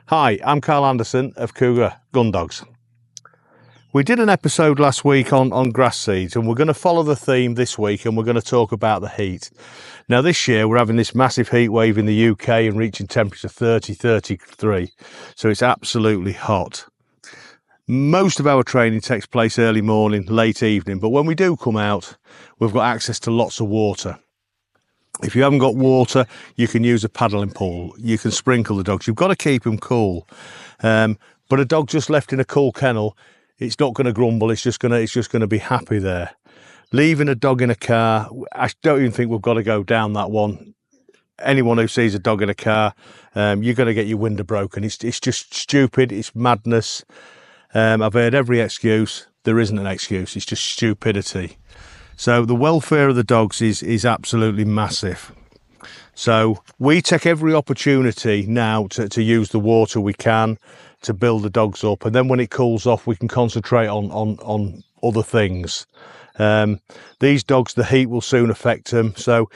Hi, I'm Carl Anderson of Cougar Gundogs. We did an episode last week on grass seeds, and we're going to follow the theme this week, and we're going to talk about the heat. Now this year we're having this massive heat wave in the UK and reaching temperature 30, 33, so it's absolutely hot. Most of our training takes place early morning, late evening, but when we do come out, we've got access to lots of water. If you haven't got water, you can use a paddling pool. You can sprinkle the dogs. You've got to keep them cool. But a dog just left in a cool kennel, it's not going to grumble. It's just going to be happy there. Leaving a dog in a car, I don't even think we've got to go down that one. Anyone who sees a dog in a car, you're going to get your window broken. It's just stupid. It's madness. I've heard every excuse. There isn't an excuse. It's just stupidity. So the welfare of the dogs is absolutely massive. So we take every opportunity now to use the water we can to build the dogs up, and then when it cools off we can concentrate on other things. These dogs, the heat will soon affect them, so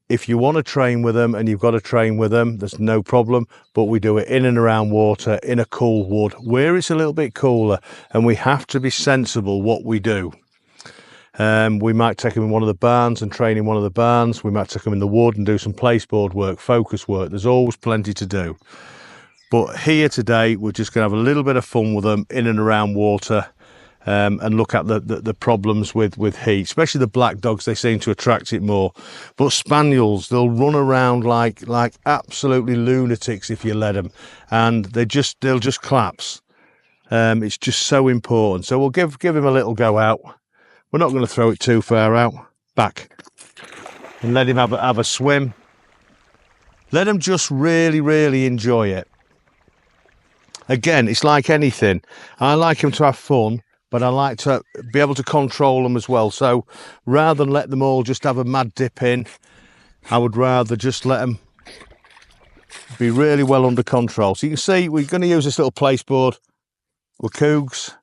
if you want to train with them and you've got to train with them, there's no problem, but we do it in and around water, in a cool wood where it's a little bit cooler, and we have to be sensible what we do. We might take them in one of the barns and train in one of the barns. We might take them in the wood and do some placeboard work, focus work. There's always plenty to do. But here today, we're just going to have a little bit of fun with them in and around water, and look at the problems with heat. Especially the black dogs, they seem to attract it more. But spaniels, they'll run around like absolutely lunatics if you let them, and they'll just collapse. It's just so important. So we'll give him a little go out. We're not going to throw it too far out. Back. And let him have a swim. Let him just really enjoy it. Again, it's like anything. I like him to have fun, but I like to be able to control them as well. So rather than let them all just have a mad dip in, I would rather just let them be really well under control. So you can see we're going to use this little placeboard with Cougs.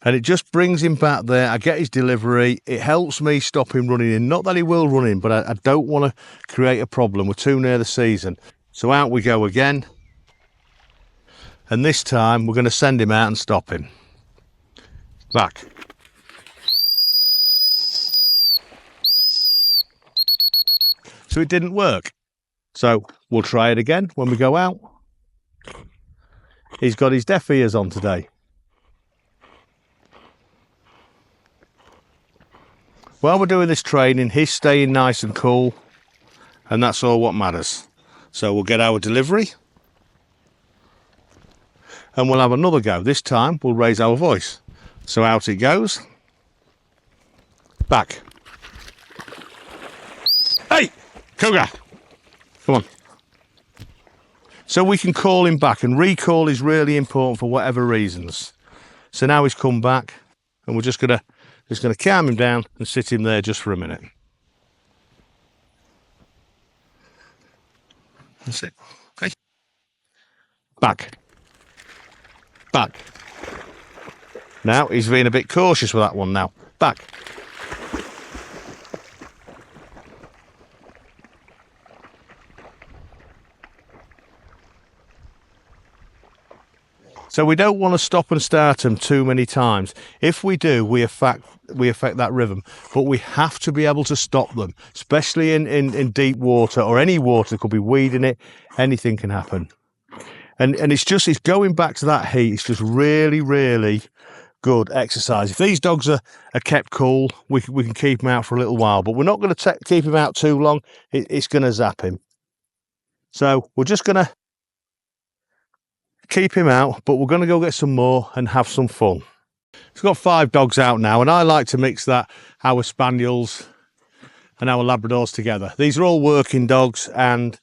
And it just brings him back there. I get his delivery. It helps me stop him running in. Not that he will run in, but I don't want to create a problem. We're too near the season. So out we go again. And this time we're going to send him out and stop him. Back. So it didn't work. So we'll try it again when we go out. He's got his deaf ears on today. While we're doing this training, he's staying nice and cool, and that's all what matters. So we'll get our delivery, and we'll have another go. This time we'll raise our voice. So out it goes. Back. Hey, Cougar, come on. So we can call him back, and recall is really important for whatever reasons. So now he's come back, and we're just going to calm him down and sit him there just for a minute. That's it. Okay. Back. Back. Now he's being a bit cautious with that one now. Back. So we don't want to stop and start them too many times. If we do, we affect that rhythm, but we have to be able to stop them, especially in deep water or any water. There could be weed in it, anything can happen. And it's going back to that heat. It's just really good exercise. If these dogs are kept cool, we can keep them out for a little while, but we're not going to keep him out too long. It's going to zap him. So we're just going to keep him out, but we're going to go get some more and have some fun. We've got 5 dogs out now, and I like to mix our Spaniels and our Labradors together. These are all working dogs, and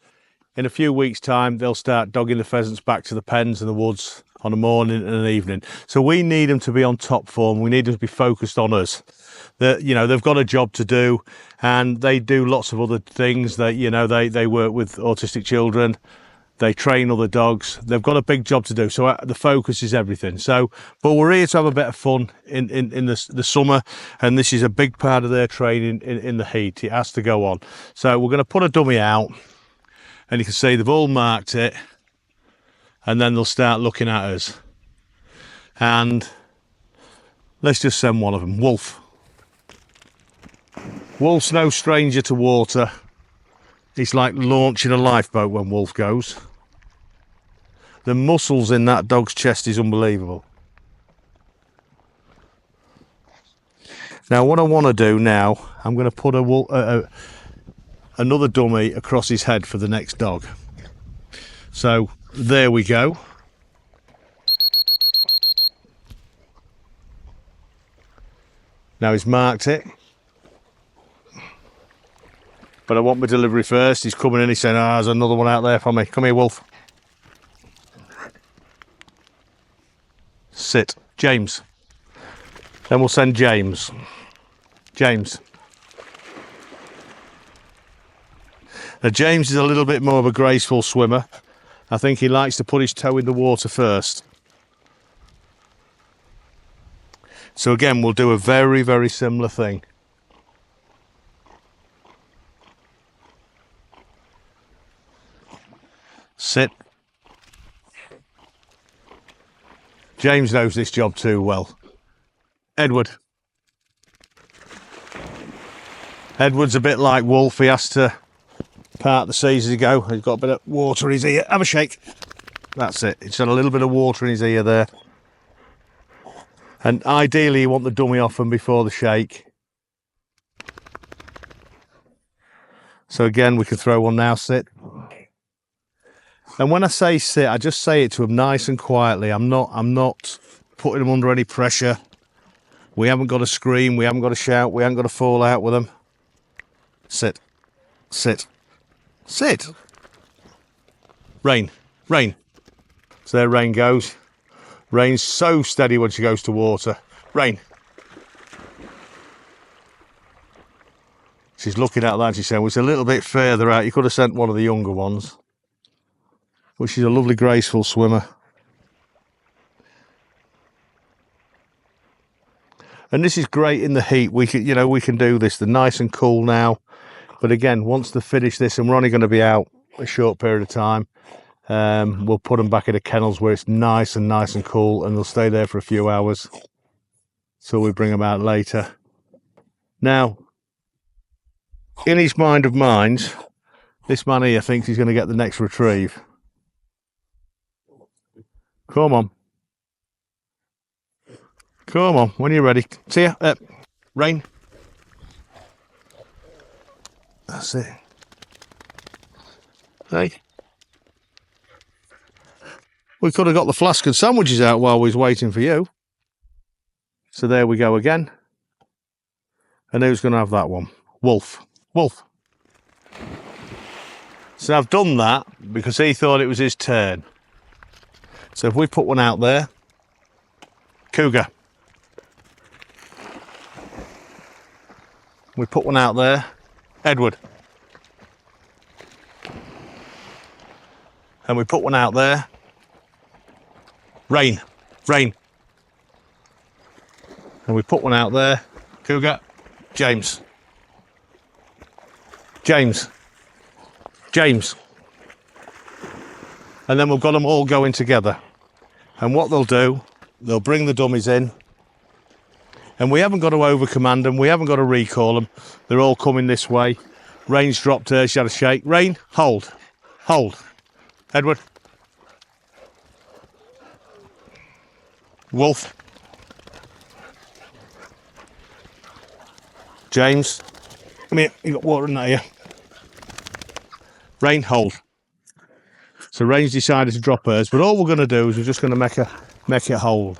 in a few weeks' time they'll start dogging the pheasants back to the pens and the woods on a morning and an evening. So we need them to be on top form. We need them to be focused on us. They've got a job to do, and they do lots of other things. They work with autistic children. They train other dogs. They've got a big job to do. So the focus is everything. But we're here to have a bit of fun in the summer. And this is a big part of their training in the heat. It has to go on. So we're going to put a dummy out. And you can see they've all marked it. and then they'll start looking at us. And let's just send one of them. Wolf. Wolf's no stranger to water. It's like launching a lifeboat when Wolf goes. The muscles in that dog's chest is unbelievable. Now what I want to do now, I'm going to put another dummy across his head for the next dog. So there we go. Now he's marked it. But I want my delivery first. He's coming in, he's saying, "Ah, there's another one out there for me. Come here, Wolf." Sit. James. Then we'll send James. James. Now James is a little bit more of a graceful swimmer. I think he likes to put his toe in the water first. So again, we'll do a very, very similar thing. Sit. James knows this job too well. Edward. Edward's a bit like Wolf. He has to part the seas as he go. He's got a bit of water in his ear. Have a shake. That's it. It's got a little bit of water in his ear there. And ideally you want the dummy off him before the shake. So again, we can throw one now. Sit. And when I say sit, I just say it to him nice and quietly. I'm not putting him under any pressure. We haven't got to scream, we haven't got to shout, we haven't got to fall out with him. Sit. Sit. Sit. Rain. Rain. So there Rain goes. Rain's so steady when she goes to water. Rain. She's looking at that and she's saying, well, it's a little bit further out. You could have sent one of the younger ones. But she's a lovely, graceful swimmer. And this is great in the heat. We can do this. They're nice and cool now. But again, once they finish this, and we're only going to be out a short period of time, we'll put them back in the kennels where it's nice and cool, and they'll stay there for a few hours till we bring them out later. Now, in his mind of minds, this man here thinks he's going to get the next retrieve. Come on. Come on, when you're ready. See ya. Rain. That's it. Hey. We could have got the flask and sandwiches out while we was waiting for you. So there we go again. And who's going to have that one? Wolf. Wolf. So I've done that because he thought it was his turn. So if we put one out there, Cougar. We put one out there, Edward. And we put one out there, Rain. Rain. And we put one out there, Cougar, James. James. James. And then we've got them all going together. And what they'll do, they'll bring the dummies in. And we haven't got to over-command them. We haven't got to recall them. They're all coming this way. Rain's dropped her. She had a shake. Rain, hold. Hold. Edward. Wolf. James. Come here. You got water in that here. Rain, hold. So Rain's decided to drop hers, but all we're going to do is we're just going to make it hold.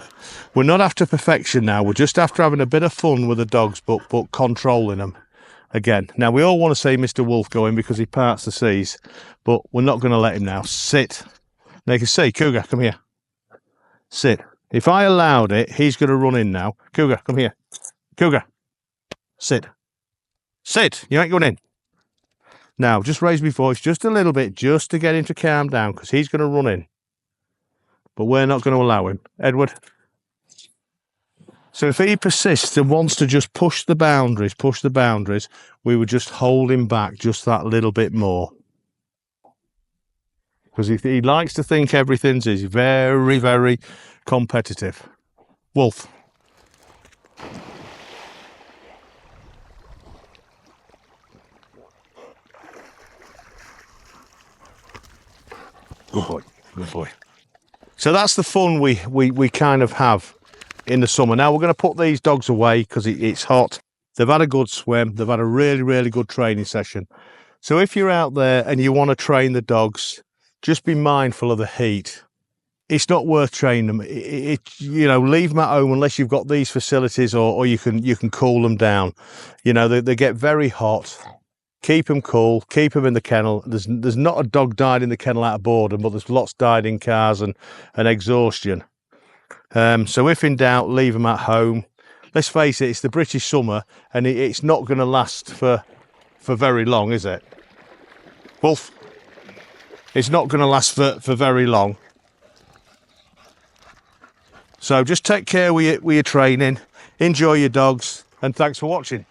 We're not after perfection now. We're just after having a bit of fun with the dogs, but controlling them. Again, now we all want to see Mr. Wolf go in because he parts the seas, but we're not going to let him now. Sit. Now you can see, Cougar, come here. Sit. If I allowed it, he's going to run in now. Cougar, come here. Cougar. Sit. Sit. You ain't going in. Now, just raise my voice just a little bit, just to get him to calm down, because he's going to run in. But we're not going to allow him. Edward. So if he persists and wants to just push the boundaries, we would just hold him back just that little bit more. because he likes to think everything's. He's very, very competitive. Wolf. Good boy, good boy. So that's the fun we kind of have in the summer. Now we're going to put these dogs away because it's hot. They've had a good swim. They've had a really, really good training session. So if you're out there and you want to train the dogs, just be mindful of the heat. It's not worth training them. You know, leave them at home unless you've got these facilities, or you can cool them down. You know, they get very hot. Keep them cool, keep them in the kennel. There's not a dog died in the kennel out of boredom, but there's lots died in cars and exhaustion. So if in doubt, leave them at home. Let's face it, it's the British summer, and it's not going to last for very long, is it? Wolf? It's not going to last for very long. So just take care with your training, enjoy your dogs, and thanks for watching.